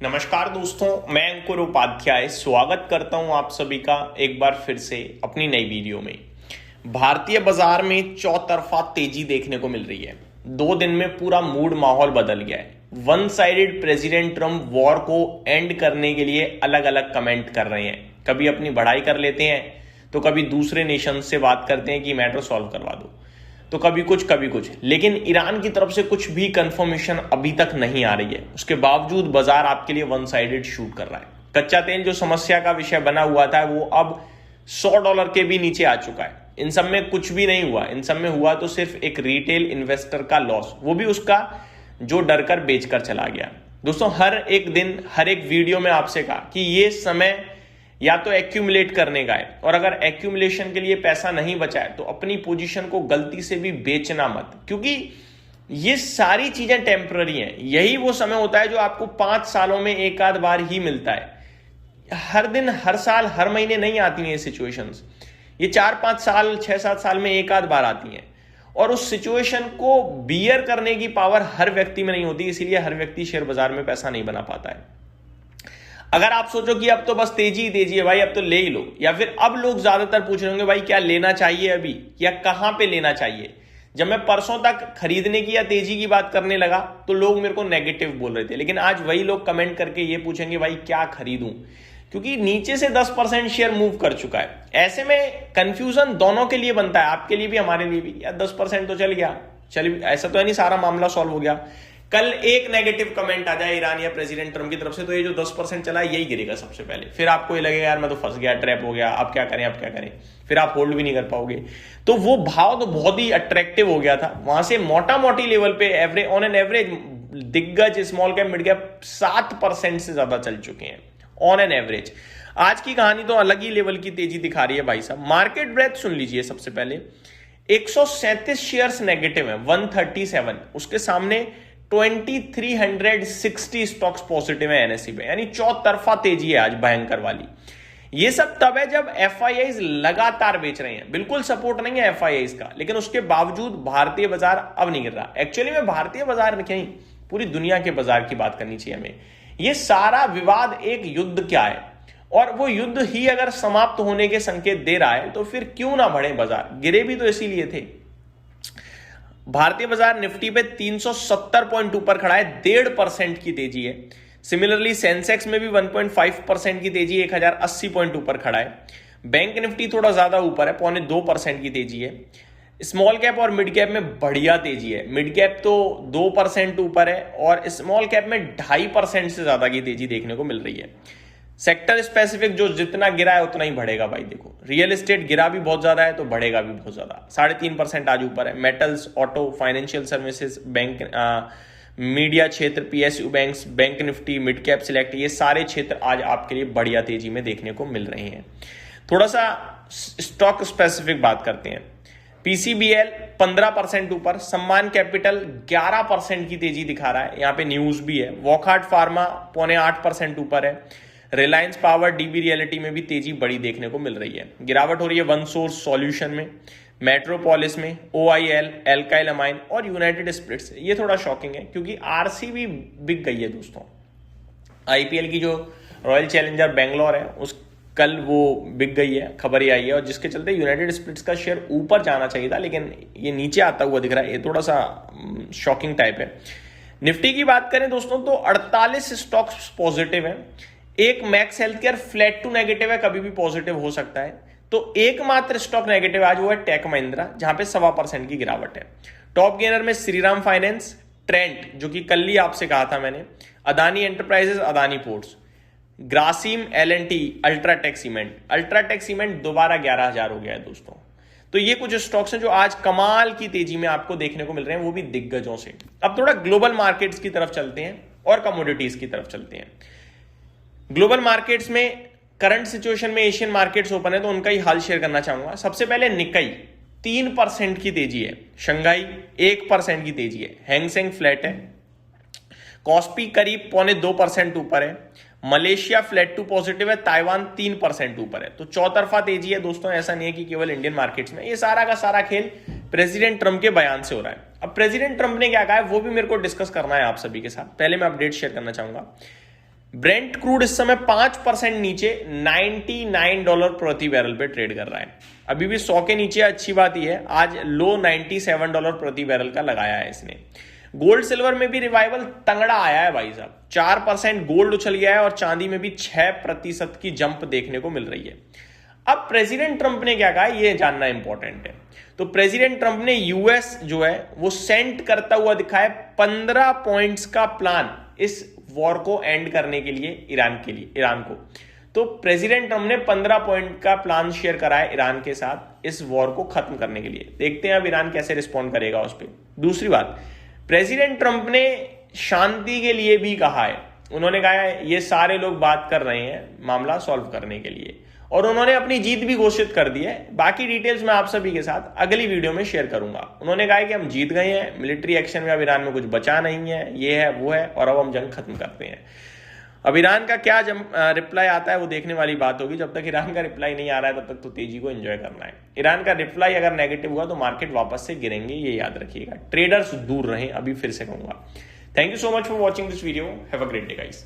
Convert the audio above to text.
नमस्कार दोस्तों, मैं अंकुर उपाध्याय स्वागत करता हूं आप सभी का एक बार फिर से अपनी नई वीडियो में। भारतीय बाजार में चौतरफा तेजी देखने को मिल रही है। 2 दिन में पूरा मूड माहौल बदल गया है। One sided president Trump war को एंड करने के लिए अलग अलग कमेंट कर रहे हैं। कभी अपनी बढ़ाई कर लेते हैं तो कभी दूसरे नेशन से बात करते हैं कि मैटर सॉल्व करवा दो, तो कभी कुछ। लेकिन ईरान की तरफ से कुछ भी कंफर्मेशन अभी तक नहीं आ रही है। उसके बावजूद बाजार आपके लिए वन साइडेड शूट कर रहा है। कच्चा तेल जो समस्या का विषय बना हुआ था वो अब $100 के भी नीचे आ चुका है। इन सब में कुछ भी नहीं हुआ। इन सब में हुआ तो सिर्फ एक रिटेल इन्वेस्टर का लॉस, वो भी उसका जो डर कर बेचकर चला गया। दोस्तों, हर एक दिन हर एक वीडियो में आपसे कहा कि ये समय या तो एक्यूमुलेट करने का है, और अगर एक्यूमुलेशन के लिए पैसा नहीं बचा है तो अपनी पोजीशन को गलती से भी बेचना मत, क्योंकि ये सारी चीजें टेम्पररी हैं। यही वो समय होता है जो आपको 5 सालों में एक आध बार ही मिलता है। हर दिन, हर साल, हर महीने नहीं आती हैं ये सिचुएशंस। ये 4-5 साल, 6-7 साल में एक आध बार आती हैं, और उस सिचुएशन को बियर करने की पावर हर व्यक्ति में नहीं होती। इसीलिए हर व्यक्ति शेयर बाजार में पैसा नहीं बना पाता है। अगर आप सोचो कि अब तो बस तेजी ही तेजी है भाई, अब तो ले ही लो, या फिर अब लोग ज्यादातर पूछ रहे होंगे भाई क्या लेना चाहिए अभी, या कहां पे लेना चाहिए। जब मैं परसों तक खरीदने की या तेजी की बात करने लगा तो लोग मेरे को नेगेटिव बोल रहे थे, लेकिन आज वही लोग कमेंट करके ये पूछेंगे भाई क्या खरीदूं, क्योंकि नीचे से 10% शेयर मूव कर चुका है। ऐसे में कंफ्यूजन दोनों के लिए बनता है, आपके लिए भी हमारे लिए भी। या 10% तो चल गया, चल, ऐसा तो है नहीं सारा मामला सॉल्व हो गया। कल एक नेगेटिव कमेंट आ जाए ईरान या प्रेसिडेंट ट्रम्प की तरफ से तो ये जो 10% चला है यही गिरेगा सबसे पहले। फिर आपको ये लगेगा यार मैं तो फंस गया, ट्रैप हो गया, अब क्या करें। फिर आप होल्ड भी नहीं कर पाओगे। तो वो भाव तो बहुत ही अट्रैक्टिव हो गया था। वहां से मोटा मोटी लेवल पे एवरेज, ऑन एन एवरेज दिग्गज स्मॉल कैप मिड कैप 7% से ज्यादा चल चुके हैं ऑन एन एवरेज। आज की कहानी तो अलग ही लेवल की तेजी दिखा रही है भाई साहब। मार्केट ब्रेथ सुन लीजिए। सबसे पहले 137 शेयर्स नेगेटिव है, 137। उसके सामने 2360 स्टॉक्स पॉजिटिव है एनएसई पे, यानी चौतरफा तेजी है आज भयंकर वाली। ये सब तब है जब एफआईआईज लगातार बेच रहे हैं। बिल्कुल सपोर्ट नहीं है एफआईआईज का, लेकिन उसके बावजूद भारतीय बाजार अब नहीं गिर रहा। एक्चुअली में भारतीय बाजार में कहीं पूरी दुनिया के बाजार की बात करनी चाहिए हमें। ये सारा विवाद एक युद्ध क्या है, और वो युद्ध ही अगर समाप्त होने के संकेत दे रहा है तो फिर क्यों ना बढ़े बाजार। गिरे भी तो इसीलिए थे। भारतीय बाजार निफ्टी पे 370 पॉइंट ऊपर खड़ा है, 1.5% की तेजी है। सिमिलरली सेंसेक्स में भी 1.5% की तेजी, 1080 पॉइंट ऊपर खड़ा है। बैंक निफ्टी थोड़ा ज्यादा ऊपर है, 0.25% की तेजी है। स्मॉल कैप और मिड कैप में बढ़िया तेजी है। मिड कैप तो 2% ऊपर है, और स्मॉल कैप में 2.5% से ज्यादा की तेजी देखने को मिल रही है। सेक्टर स्पेसिफिक जो जितना गिरा है उतना ही बढ़ेगा भाई। देखो, रियल एस्टेट गिरा भी बहुत ज्यादा है तो बढ़ेगा भी बहुत ज्यादा, 3.5% आज ऊपर है। Metals, auto, financial services, bank, media क्षेत्र, PSU banks, bank Nifty, mid cap select, ये सारे क्षेत्र आज आपके लिए बढ़िया तेजी में देखने को मिल रहे हैं। थोड़ा सा स्टॉक स्पेसिफिक बात करते हैं। पीसीबीएल 15% ऊपर, सम्मान कैपिटल 11% की तेजी दिखा रहा है, यहाँ पे न्यूज भी है। वॉकहार्ट फार्मा 0.8% ऊपर है। रिलायंस पावर, डीबी रियलिटी में भी तेजी बड़ी देखने को मिल रही है। गिरावट हो रही है वन सोर्स सॉल्यूशन में, मेट्रोपोलिस में, ओआईएल, एल्काइल अमाइन और यूनाइटेड स्पिरिट्स। ये थोड़ा शॉकिंग है क्योंकि आरसीबी बिक गई है दोस्तों। आईपीएल की जो रॉयल चैलेंजर बेंगलोर है उस कल वो बिक गई है, खबर ही आई है, और जिसके चलते यूनाइटेड स्पिरिट्स का शेयर ऊपर जाना चाहिए था, लेकिन ये नीचे आता हुआ दिख रहा है। ये थोड़ा सा शॉकिंग टाइप है। निफ्टी की बात करें दोस्तों तो 48 स्टॉक्स पॉजिटिव है। एक Max health care flat to negative है, कभी भी पॉजिटिव हो सकता है। तो एकमात्र स्टॉक नेगेटिव आज वो है टेक महिंद्रा, जहां पे 1.25% की गिरावट है। टॉप गेनर में श्रीराम फाइनेंस, ट्रेंट जो कि कल ही आपसे कहा था मैंने, Adani enterprises, Adani ports, Grasim, LNT, UltraTech cement दोबारा 11,000 हो गया है दोस्तों। तो ये कुछ स्टॉक्स हैं जो आज कमाल की तेजी में आपको देखने को मिल रहे हैं, वो भी दिग्गजों से। अब थोड़ा ग्लोबल मार्केट्स की तरफ चलते हैं और कमोडिटीज की तरफ चलते हैं। ग्लोबल मार्केट्स में करंट सिचुएशन में एशियन मार्केट्स ओपन है तो उनका ही हाल शेयर करना चाहूंगा। सबसे पहले निकाई 3% की तेजी है, शंघाई 1% की तेजी है, हैंगसेंग फ्लैट है, कॉस्पी करीब 0.25% ऊपर है, मलेशिया फ्लैट टू पॉजिटिव है, ताइवान 3% ऊपर है। तो चौतरफा तेजी है दोस्तों। ऐसा नहीं है कि केवल इंडियन मार्केट्स में। ये सारा का सारा खेल प्रेसिडेंट ट्रंप के बयान से हो रहा है। अब प्रेसिडेंट ट्रंप ने क्या कहा है वो भी मेरे को डिस्कस करना है आप सभी के साथ। पहले मैं अपडेट शेयर करना चाहूंगा। ब्रेंट क्रूड इस समय 5% नीचे $99 प्रति बैरल पे ट्रेड कर रहा है। अभी भी 100 के नीचे, अच्छी बात यह है आज लो $97 प्रति बैरल का लगाया है इसने। गोल्ड सिल्वर में भी रिवाइवल तंगड़ा आया है भाई साहब, 4% गोल्ड उछल गया है और चांदी में भी 6% की जंप देखने को मिल रही है। अब प्रेसिडेंट ट्रंप ने क्या कहा यह जानना इंपॉर्टेंट है। तो प्रेसिडेंट ट्रंप ने यूएस जो है वो सेंड करता हुआ दिखा है 15 पॉइंट्स का प्लान इस वॉर को एंड करने के लिए ईरान को। तो प्रेसिडेंट ट्रंप ने 15 पॉइंट का प्लान शेयर करा है ईरान के साथ इस वॉर को खत्म करने के लिए। देखते हैं अब ईरान कैसे रिस्पॉन्ड करेगा उस पर। दूसरी बात, प्रेसिडेंट ट्रंप ने शांति के लिए भी कहा है। उन्होंने कहा है ये सारे लोग बात कर रहे हैं मामला सॉल्व करने के लिए, और उन्होंने अपनी जीत भी घोषित कर दी है। बाकी डिटेल्स मैं आप सभी के साथ अगली वीडियो में शेयर करूंगा। उन्होंने कहा है कि हम जीत गए हैं, मिलिट्री एक्शन में अब ईरान में कुछ बचा नहीं है, ये है वो है, और अब हम जंग खत्म करते हैं। अब ईरान का क्या रिप्लाई आता है वो देखने वाली बात होगी। जब तक ईरान का रिप्लाई नहीं आ रहा है तब तक तो तेजी को एंजॉय करना है। ईरान का रिप्लाई अगर नेगेटिव हुआ तो मार्केट वापस से गिरेंगे, ये याद रखिएगा। ट्रेडर्स दूर रहें, अभी फिर से कहूंगा। Thank you so much for watching this video. Have a great day guys.